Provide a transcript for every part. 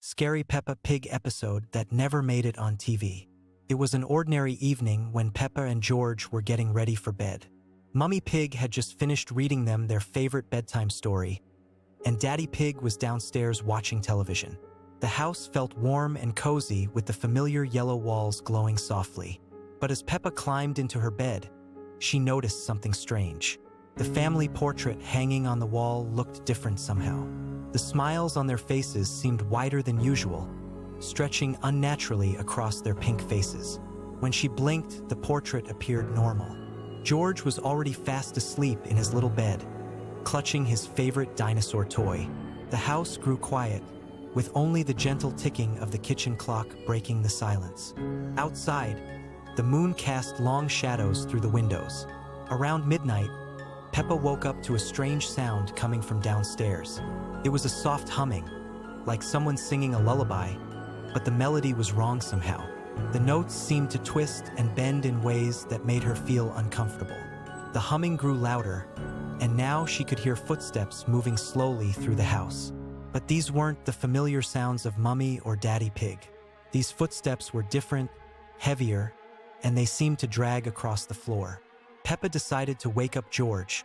scary Peppa Pig episode that never made it on TV. It was an ordinary evening when Peppa and George were getting ready for bed. Mummy Pig had just finished reading them their favorite bedtime story, and Daddy Pig was downstairs watching television. The house felt warm and cozy with the familiar yellow walls glowing softly. But as Peppa climbed into her bed, she noticed something strange. The family portrait hanging on the wall looked different somehow. The smiles on their faces seemed wider than usual, stretching unnaturally across their pink faces. When she blinked, the portrait appeared normal. George was already fast asleep in his little bed, clutching his favorite dinosaur toy. The house grew quiet, with only the gentle ticking of the kitchen clock breaking the silence. Outside, the moon cast long shadows through the windows. Around midnight, Peppa woke up to a strange sound coming from downstairs. It was a soft humming, like someone singing a lullaby, but the melody was wrong somehow. The notes seemed to twist and bend in ways that made her feel uncomfortable. The humming grew louder, and now she could hear footsteps moving slowly through the house. But these weren't the familiar sounds of Mummy or Daddy Pig. These footsteps were different, heavier, and they seemed to drag across the floor. Peppa decided to wake up George,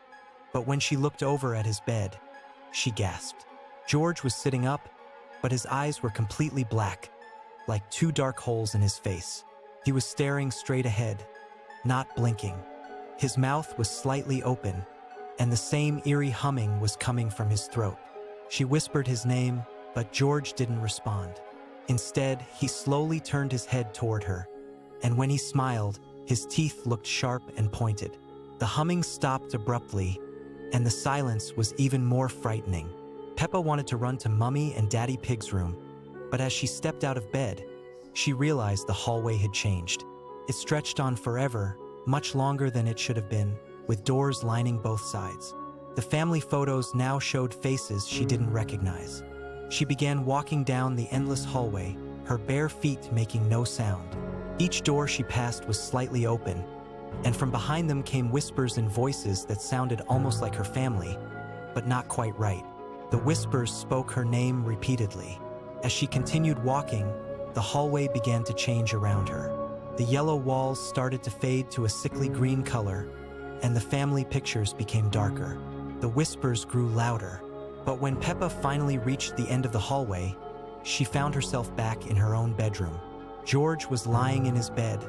but when she looked over at his bed, she gasped. George was sitting up, but his eyes were completely black, like two dark holes in his face. He was staring straight ahead, not blinking. His mouth was slightly open, and the same eerie humming was coming from his throat. She whispered his name, but George didn't respond. Instead, he slowly turned his head toward her, and when he smiled, his teeth looked sharp and pointed. The humming stopped abruptly, and the silence was even more frightening. Peppa wanted to run to Mummy and Daddy Pig's room, but as she stepped out of bed, she realized the hallway had changed. It stretched on forever, much longer than it should have been, with doors lining both sides. The family photos now showed faces she didn't recognize. She began walking down the endless hallway, her bare feet making no sound. Each door she passed was slightly open, and from behind them came whispers and voices that sounded almost like her family, but not quite right. The whispers spoke her name repeatedly. As she continued walking, the hallway began to change around her. The yellow walls started to fade to a sickly green color, and the family pictures became darker. The whispers grew louder, but when Peppa finally reached the end of the hallway, she found herself back in her own bedroom. George was lying in his bed,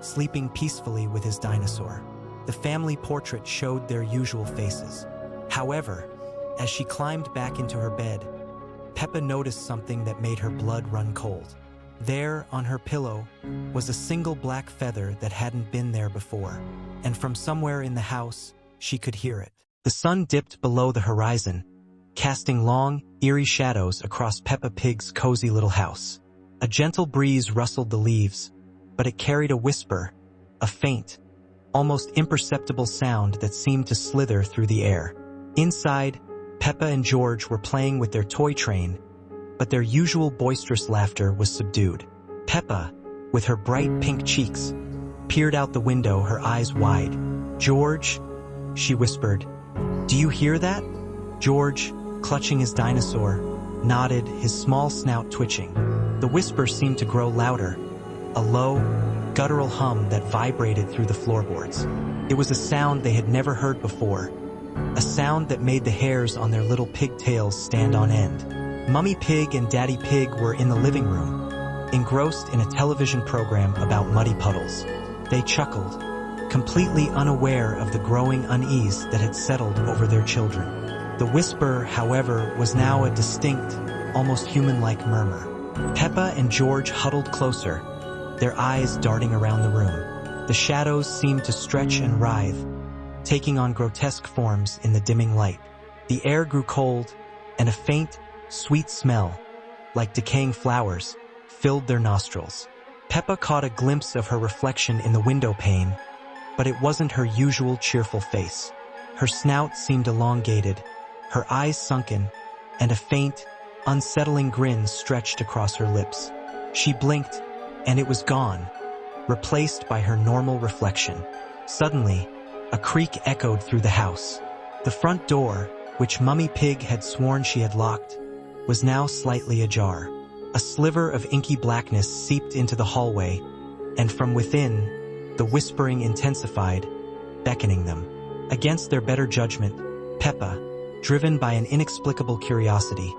sleeping peacefully with his dinosaur. The family portrait showed their usual faces. However, as she climbed back into her bed, Peppa noticed something that made her blood run cold. There, on her pillow, was a single black feather that hadn't been there before, and from somewhere in the house, she could hear it. The sun dipped below the horizon, casting long, eerie shadows across Peppa Pig's cozy little house. A gentle breeze rustled the leaves, but it carried a whisper, a faint, almost imperceptible sound that seemed to slither through the air. Inside, Peppa and George were playing with their toy train, but their usual boisterous laughter was subdued. Peppa, with her bright pink cheeks, peered out the window, her eyes wide. "George," she whispered, "do you hear that?" George, clutching his dinosaur, nodded, his small snout twitching. The whisper seemed to grow louder, a low, guttural hum that vibrated through the floorboards. It was a sound they had never heard before, a sound that made the hairs on their little pigtails stand on end. Mummy Pig and Daddy Pig were in the living room, engrossed in a television program about muddy puddles. They chuckled, completely unaware of the growing unease that had settled over their children. The whisper, however, was now a distinct, almost human-like murmur. Peppa and George huddled closer, their eyes darting around the room. The shadows seemed to stretch and writhe, taking on grotesque forms in the dimming light. The air grew cold, and a faint, sweet smell, like decaying flowers, filled their nostrils. Peppa caught a glimpse of her reflection in the window pane, but it wasn't her usual cheerful face. Her snout seemed elongated, her eyes sunken, and a faint, unsettling grin stretched across her lips. She blinked, and it was gone, replaced by her normal reflection. Suddenly, a creak echoed through the house. The front door, which Mummy Pig had sworn she had locked, was now slightly ajar. A sliver of inky blackness seeped into the hallway, and from within, the whispering intensified, beckoning them. Against their better judgment, Peppa, driven by an inexplicable curiosity,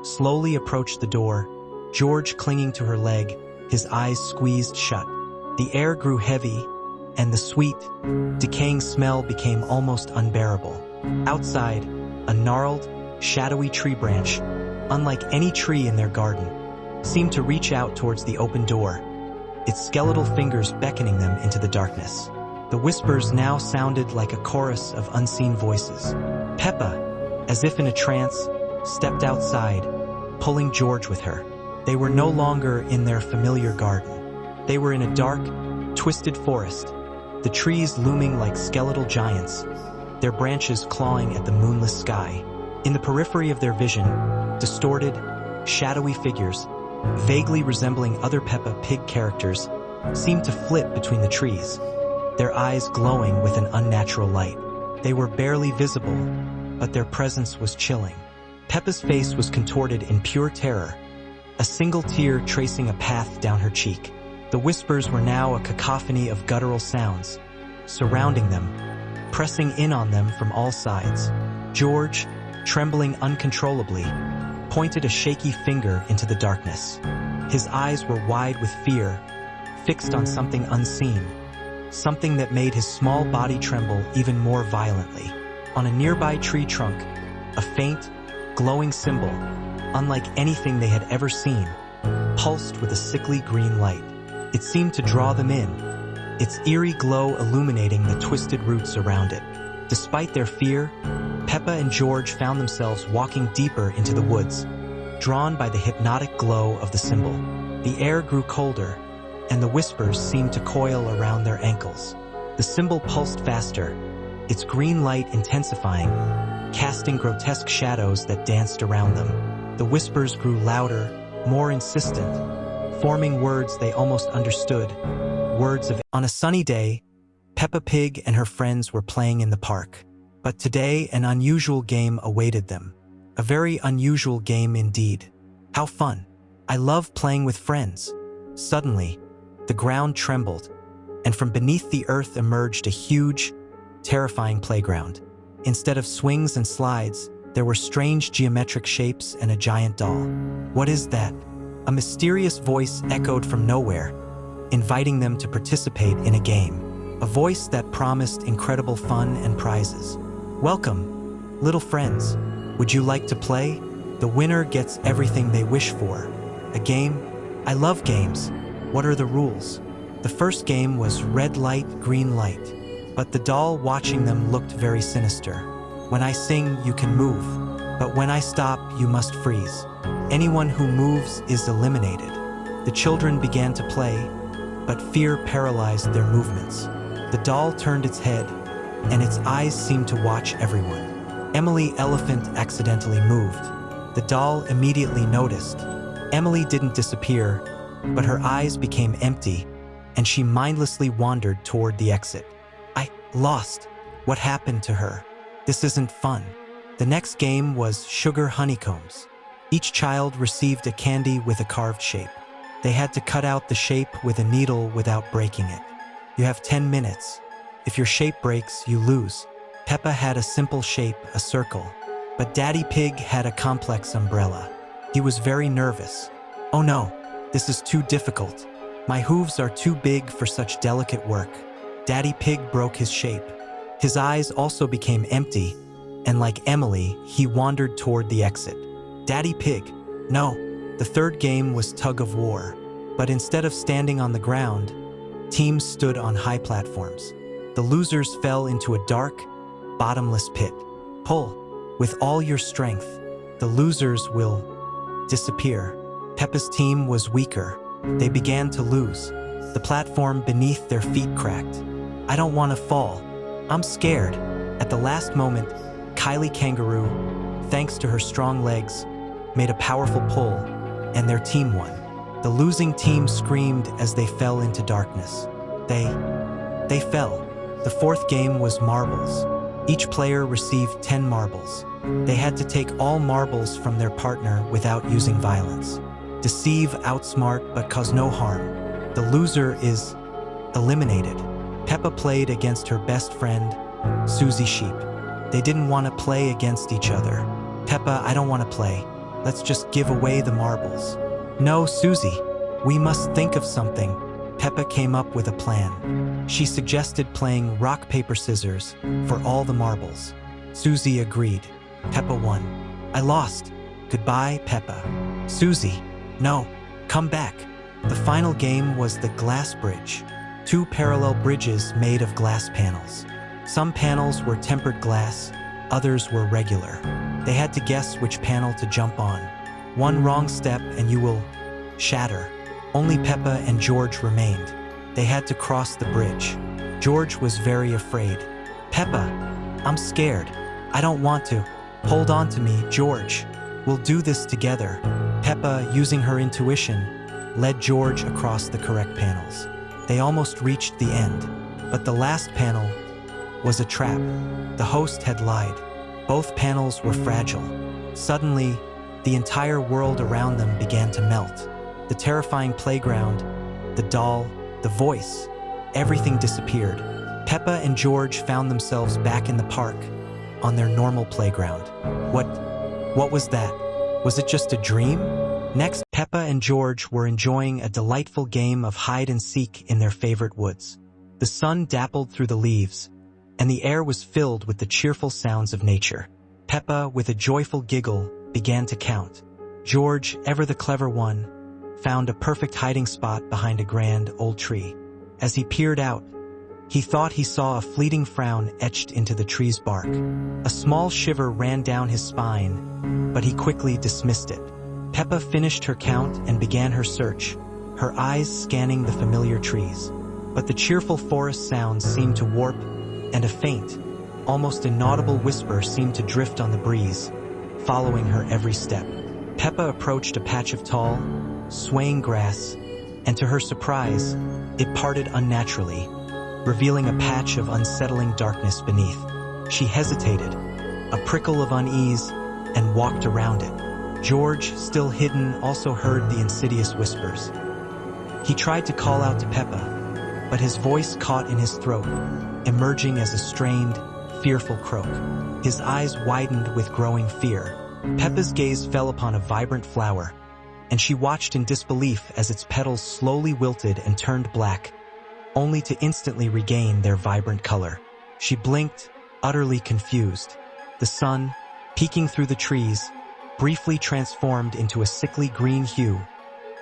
slowly approached the door, George clinging to her leg, his eyes squeezed shut. The air grew heavy, and the sweet, decaying smell became almost unbearable. Outside, a gnarled, shadowy tree branch, unlike any tree in their garden, seemed to reach out towards the open door, its skeletal fingers beckoning them into the darkness. The whispers now sounded like a chorus of unseen voices. Peppa, as if in a trance, stepped outside, pulling George with her. They were no longer in their familiar garden. They were in a dark, twisted forest, the trees looming like skeletal giants, their branches clawing at the moonless sky. In the periphery of their vision, distorted, shadowy figures, vaguely resembling other Peppa Pig characters, seemed to flit between the trees, their eyes glowing with an unnatural light. They were barely visible, but their presence was chilling. Peppa's face was contorted in pure terror, a single tear tracing a path down her cheek. The whispers were now a cacophony of guttural sounds, surrounding them, pressing in on them from all sides. George, trembling uncontrollably, pointed a shaky finger into the darkness. His eyes were wide with fear, fixed on something unseen, something that made his small body tremble even more violently. On a nearby tree trunk, a faint, glowing symbol, unlike anything they had ever seen, pulsed with a sickly green light. It seemed to draw them in, its eerie glow illuminating the twisted roots around it. Despite their fear, Peppa and George found themselves walking deeper into the woods, drawn by the hypnotic glow of the symbol. The air grew colder, and the whispers seemed to coil around their ankles. The symbol pulsed faster, its green light intensifying, casting grotesque shadows that danced around them. The whispers grew louder, more insistent, forming words they almost understood, words of... On a sunny day, Peppa Pig and her friends were playing in the park. But today, an unusual game awaited them. A very unusual game indeed. How fun. I love playing with friends. Suddenly, the ground trembled, and from beneath the earth emerged a huge, terrifying playground. Instead of swings and slides, there were strange geometric shapes and a giant doll. What is that? A mysterious voice echoed from nowhere, inviting them to participate in a game. A voice that promised incredible fun and prizes. Welcome, little friends. Would you like to play? The winner gets everything they wish for. A game? I love games. What are the rules? The first game was red light, green light. But the doll watching them looked very sinister. When I sing, you can move. But when I stop, you must freeze. Anyone who moves is eliminated. The children began to play, but fear paralyzed their movements. The doll turned its head, and its eyes seemed to watch everyone. Emily Elephant accidentally moved. The doll immediately noticed. Emily didn't disappear, but her eyes became empty, and she mindlessly wandered toward the exit. I lost. What happened to her? This isn't fun. The next game was Sugar Honeycombs. Each child received a candy with a carved shape. They had to cut out the shape with a needle without breaking it. You have 10 minutes. If your shape breaks, you lose. Peppa had a simple shape, a circle. But Daddy Pig had a complex umbrella. He was very nervous. Oh no, this is too difficult. My hooves are too big for such delicate work. Daddy Pig broke his shape. His eyes also became empty, and like Emily, he wandered toward the exit. Daddy Pig. No, the third game was tug of war. But instead of standing on the ground, teams stood on high platforms. The losers fell into a dark, bottomless pit. Pull with all your strength. The losers will disappear. Peppa's team was weaker. They began to lose. The platform beneath their feet cracked. I don't want to fall. I'm scared. At the last moment, Kylie Kangaroo, thanks to her strong legs, made a powerful pull, and their team won. The losing team screamed as they fell into darkness. They fell. The fourth game was marbles. Each player received 10 marbles. They had to take all marbles from their partner without using violence. Deceive, outsmart, but cause no harm. The loser is eliminated. Peppa played against her best friend, Susie Sheep. They didn't want to play against each other. Peppa, I don't want to play. Let's just give away the marbles. No, Susie, we must think of something. Peppa came up with a plan. She suggested playing rock, paper, scissors for all the marbles. Susie agreed. Peppa won. I lost. Goodbye, Peppa. Susie, no, come back. The final game was the glass bridge. 2 parallel bridges made of glass panels. Some panels were tempered glass, others were regular. They had to guess which panel to jump on. One wrong step and you will shatter. Only Peppa and George remained. They had to cross the bridge. George was very afraid. Peppa, I'm scared. I don't want to. Hold on to me, George. We'll do this together. Peppa, using her intuition, led George across the correct panels. They almost reached the end, but the last panel was a trap. The host had lied. Both panels were fragile. Suddenly, the entire world around them began to melt. The terrifying playground, the doll, the voice, everything disappeared. Peppa and George found themselves back in the park, on their normal playground. What was that? Was it just a dream? Next, Peppa and George were enjoying a delightful game of hide-and-seek in their favorite woods. The sun dappled through the leaves, and the air was filled with the cheerful sounds of nature. Peppa, with a joyful giggle, began to count. George, ever the clever one, found a perfect hiding spot behind a grand old tree. As he peered out, he thought he saw a fleeting frown etched into the tree's bark. A small shiver ran down his spine, but he quickly dismissed it. Peppa finished her count and began her search, her eyes scanning the familiar trees. But the cheerful forest sounds seemed to warp, and a faint, almost inaudible whisper seemed to drift on the breeze, following her every step. Peppa approached a patch of tall, swaying grass, and to her surprise, it parted unnaturally, revealing a patch of unsettling darkness beneath. She hesitated, a prickle of unease, and walked around it. George, still hidden, also heard the insidious whispers. He tried to call out to Peppa, but his voice caught in his throat, emerging as a strained, fearful croak. His eyes widened with growing fear. Peppa's gaze fell upon a vibrant flower, and she watched in disbelief as its petals slowly wilted and turned black, only to instantly regain their vibrant color. She blinked, utterly confused. The sun, peeking through the trees, briefly transformed into a sickly green hue,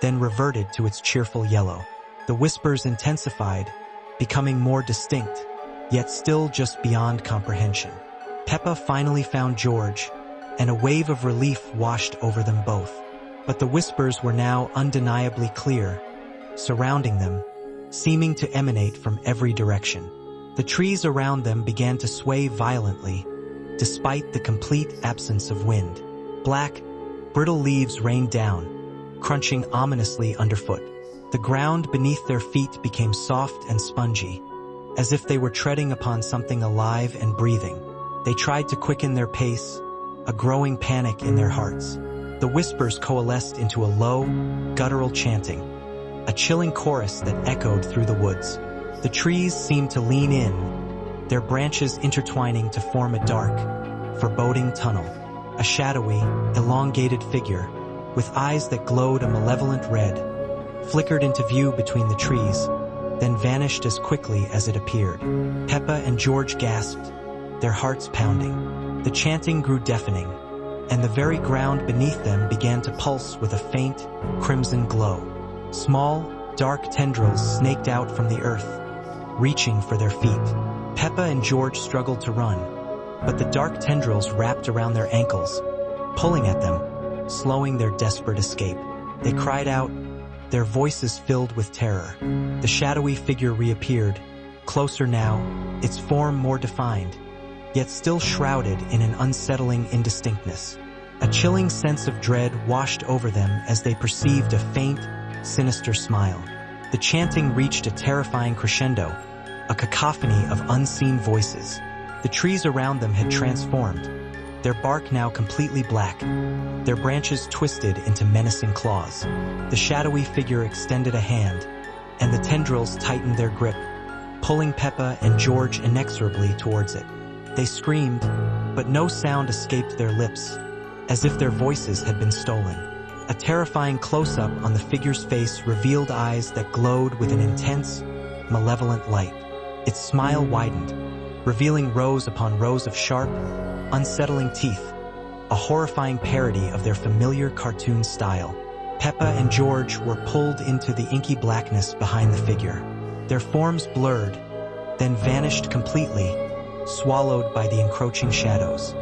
then reverted to its cheerful yellow. The whispers intensified, becoming more distinct, yet still just beyond comprehension. Peppa finally found George, and a wave of relief washed over them both. But the whispers were now undeniably clear, surrounding them, seeming to emanate from every direction. The trees around them began to sway violently, despite the complete absence of wind. Black, brittle leaves rained down, crunching ominously underfoot. The ground beneath their feet became soft and spongy, as if they were treading upon something alive and breathing. They tried to quicken their pace, a growing panic in their hearts. The whispers coalesced into a low, guttural chanting, a chilling chorus that echoed through the woods. The trees seemed to lean in, their branches intertwining to form a dark, foreboding tunnel. A shadowy, elongated figure, with eyes that glowed a malevolent red, flickered into view between the trees, then vanished as quickly as it appeared. Peppa and George gasped, their hearts pounding. The chanting grew deafening, and the very ground beneath them began to pulse with a faint, crimson glow. Small, dark tendrils snaked out from the earth, reaching for their feet. Peppa and George struggled to run, but the dark tendrils wrapped around their ankles, pulling at them, slowing their desperate escape. They cried out, their voices filled with terror. The shadowy figure reappeared, closer now, its form more defined, yet still shrouded in an unsettling indistinctness. A chilling sense of dread washed over them as they perceived a faint, sinister smile. The chanting reached a terrifying crescendo, a cacophony of unseen voices. The trees around them had transformed, their bark now completely black, their branches twisted into menacing claws. The shadowy figure extended a hand, and the tendrils tightened their grip, pulling Peppa and George inexorably towards it. They screamed, but no sound escaped their lips, as if their voices had been stolen. A terrifying close-up on the figure's face revealed eyes that glowed with an intense, malevolent light. Its smile widened, revealing rows upon rows of sharp, unsettling teeth, a horrifying parody of their familiar cartoon style. Peppa and George were pulled into the inky blackness behind the figure. Their forms blurred, then vanished completely, swallowed by the encroaching shadows.